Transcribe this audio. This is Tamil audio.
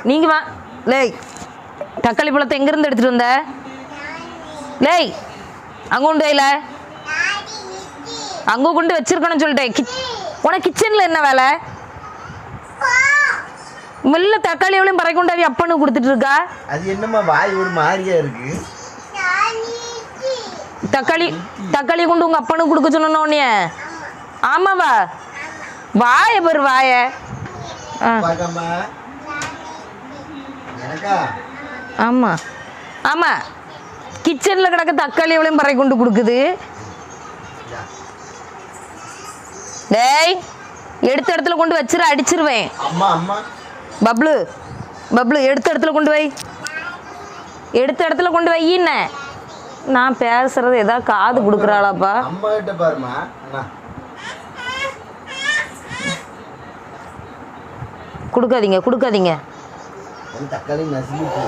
நீங்கள் வா. லேய், தக்காளி பழத்தை எங்கேருந்து எடுத்துகிட்டு வந்த? லேய், அங்கே கொண்டு வைல, அங்கே கொண்டு வச்சிருக்கணும்னு சொல்லிட்டேன். உனக்கு கிச்சனில் என்ன வேலை? மெல்ல தக்காளி எவ்வளோ பறை கொண்டாவி அப்பனு கொடுத்துட்டு இருக்கா. அது என்னம்மா வாய் ஒரு மாதிரியா இருக்கு? தக்காளி கொண்டு உங்கள் அப்பனுக்கு கொடுக்க சொன்னோன்னே. ஆமாவா? வாய பாரு வாய. ஆமா ஆமா, கிச்சன்ல கிடக்க தக்காளி எவ்வளவு பறை கொண்டு கொடுக்குது. டேய், எடுத்த இடத்துல கொண்டு வச்சிரு, அடிச்சிருவேன். பப்ளு பப்ளு, எடுத்த இடத்துல கொண்டு வை, எடுத்த இடத்துல கொண்டு வையின்ன. நான் பேசுறது ஏதாவது காது கொடுக்குறாளாப்பா? அம்மா கிட்ட பாருமா. கொடுக்காதீங்க கொடுக்காதீங்க. தக்காளி நசுக்கிட்டு